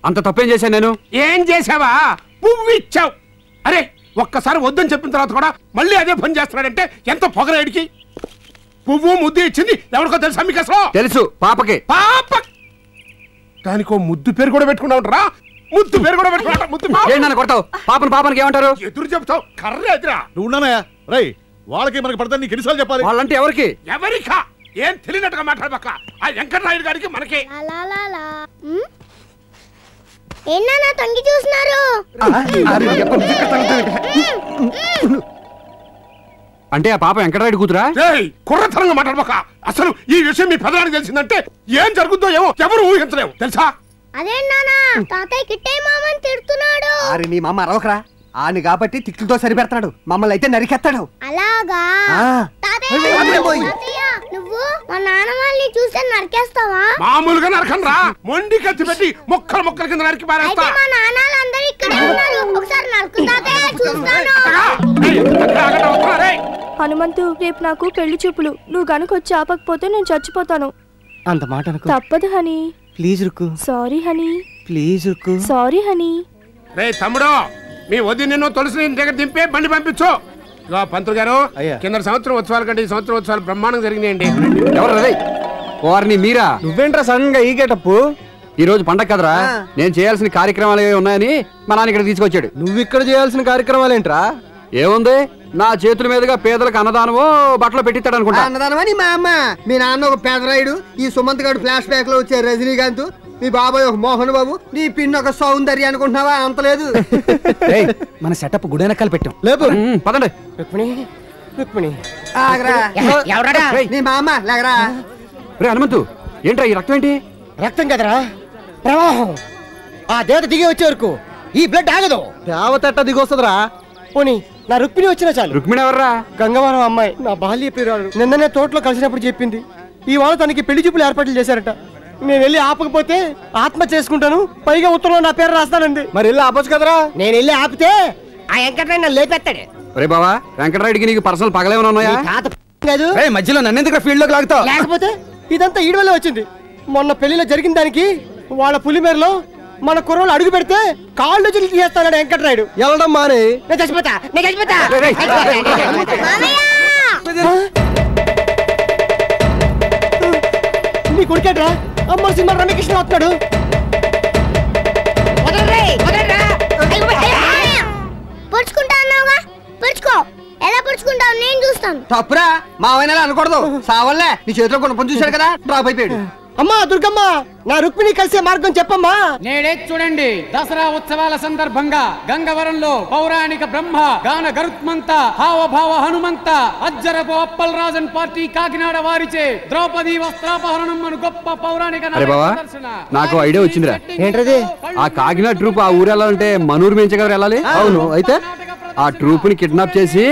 అంత తప్పేం చేశాను నేను? ఏం చేసావా? పువ్వు ఇచ్చావు. అరే ఒక్కసారి వద్దని చెప్పిన తర్వాత కూడా మళ్ళీ అదే పని చేస్తున్నాడంటే ఎంత పొగరేడికి. పువ్వు ముద్దు ఇచ్చింది ఎవరికో తెలుసా మీకు అసలు? తెలుసు, పాపకి. పాప దానికో ముద్దు పేరు కూడా పెట్టుకున్నా ఉంటారా? ముద్దు పేరు కూడా పెట్టుకున్నా. ముద్దు ఏంటన్నా కొడతావు? పాపానికి ఏమంటారు? ఎదురు చెప్తావు. కర్ర ఎదురా నువ్వు ఉన్నానయ్యా. రై వాళ్ళకి మనకి పడతాను నీకు ఎన్నిసార్లు చెప్పాలి? వాళ్ళంటే ఎవరికి? ఎవరికా? ఏం తెలియనట్టుగా మాట్లాడబక్క. ఆ వెంకటరాయుడు గారికి మనకి ఏనా తొంగి చూస్తున్నారు? అంటే ఆ పాప వెంకటరాయుడు కూతురా? కుర్రతరంగా మాట్లాడబక్క. అసలు ఈ విషయం మీ పెదనానికి తెలిసిందంటే ఏం జరుగుతుందో ఏమో ఎవరు ఊహించలేవు తెలుసా? అదే నానా తాతయ్య కిట్టయ్య మామని తిడుతున్నాడు. అరే నీ మామ అరవకరా. ఆని కాబట్టి తిట్లతో సరిపెడతాడు, మమ్మల్ని అయితే నరికెత్తాడు. అలాగా? నువ్వు మా నాన్న వాళ్ళని చూస్తే నరికేస్తావా? మామూలుగా నరకను రా, మొండి కత్తి పెట్టి ముక్కలు ముక్కల కింద నరికి పారేస్తా. మా నాన్నలందరూ ఇక్కడే ఉన్నారు, ఒకసారి నరుకు తాతయ్య చూస్తాను. హనుమంతు, రేపు నాకు పెళ్లి చూపులు. నువ్వు గనుక వచ్చి ఆపకపోతే నేను చచ్చిపోతాను. అంత మాట అనుకో. తప్పదు honey. Please Rukku. Sorry honey. Please Rukku. Sorry honey. రే తమ్ముడు, మీ వదిన నిన్ను తులసి దగ్గర దింపే బండి పంపించు. పంతులు గారు, కింద సంవత్సరం ఉత్సవాల కంటే ఈ సంవత్సరం ఉత్సవాలు బ్రహ్మాండంగా జరిగినాయండి. ఎవరు వారిని? మీరా? నువ్వేంట్రా సడన్ గా ఈ గెటప్పు? ఈ రోజు పండగ కదరా, నేను చేయాల్సిన కార్యక్రమాలు ఉన్నాయని మా నాన్న ఇక్కడ తీసుకొచ్చాడు. నువ్వు ఇక్కడ చేయాల్సిన కార్యక్రమాలు ఏంట్రా? ఏముంది, నా చేతుల మీదుగా పేదలకు అన్నదానమో బట్టలు పెట్టిస్తాడు అనుకుంటా. అన్నదానమని మా అమ్మ, మీ నాన్న ఒక పేదరాయుడు, ఈ సుమంత్ గారు ఫ్లాష్ బ్యాక్ లో వచ్చే రజనీకాంత్, మీ బాబాయ్ ఒక మోహన్ బాబు, నీ పిన్ ఒక సౌందర్య అనుకుంటున్నావా? అంతలేదు. మన సెటప్ గుడెనకాలు పెట్టాం. లేపు పదండి. నీ మా అమ్మ లేకరా. రే హనుమంతు, ఏంట్రా ఈ రక్తం ఏంటి? రక్తం కదరా, ప్రవాహం. ఆ దేవత దిగి వచ్చే వరకు ఈ బ్లడ్ ఆగదు. దేవత దిగి వస్తుందిరా. పోనీ నా రుక్మిణి వచ్చినా చాలు. రుక్మిణి ఎవర్రా? గంగవరం అమ్మాయి, నా బాల్య ప్రియురాలు. నిన్ననే తోటలో కలిసినప్పుడు చెప్పింది ఈ వారం తనకి పెళ్లి చూపులు ఏర్పాట్లు చేశారట. నేను వెళ్ళి ఆపకపోతే ఆత్మ చేసుకుంటాను, పైగా ఉత్తరంలో నా పేరు రాస్తానంది. మరి వెళ్ళి ఆపొచ్చు కదరా. నేను వెళ్ళి ఆపితే ఆ వెంకటరాయుడు నన్ను లేపెత్తాడు. రే బావా, వెంకటరాయుడికి నీకు పర్సనల్ పగలేమైనా ఉన్నాయా? కాదు, మధ్యలో నన్ను ఎందుకు ఫీల్డ్ లోకి లాగుతావు? లేకపోతే ఇదంతా ఈడి వల్ల వచ్చింది. మొన్న పెళ్లిలో జరిగిన దానికి వాళ్ళ పులిమేరలో మన కుర్రోళ్ళు అడుగు పెడితే కాళ్ళు చిలికి చేస్తాడు వెంకటరాయుడు. వెళ్ళడం మానే. నేను చచ్చిపోతా, నేను చచ్చిపోతా. నీ కొడుకేట్రా అమ్మ సినిమా రమ్యకృష్ణ వస్తున్నాడు. పొడుచుకుంటా అన్నావుగా, పొడుచుకో. ఎలా పొడుచుకుంటావు నేను చూస్తాను. తప్పురా, మావైనా అనకూడదు. సావల్లే, నీ చేతిలో కొన్ని పని చూశాడు కదా, డ్రాప్ అయిపోయాడు. అమ్మా దుర్గమ్మ, నా రుక్మిణి కలిసే మార్గం చెప్పమ్మా. నేడే చూడండి, దసరా ఉత్సవాల సందర్భంగా గంగవరంలో పౌరాణిక బ్రహ్మ గాన గరుత్మంత హావభావ హనుమంత అజ్జరపు అప్పల్ రాజన్ పార్టీ కాకినాడ వారిచే ద్రౌపది వస్త్రాపహరణం అను గొప్ప పౌరాణిక దర్శన. నాకు ఐడియా వచ్చిందిరా. ఏంటది? ఆ కాకినాడ ట్రూప్ ఆ ఊరు వెళ్ళాలంటే మనూరు మించగలరు వెళ్ళాలి. అవును, అయితే ఆ ట్రూప్ ని కిడ్నాప్ చేసి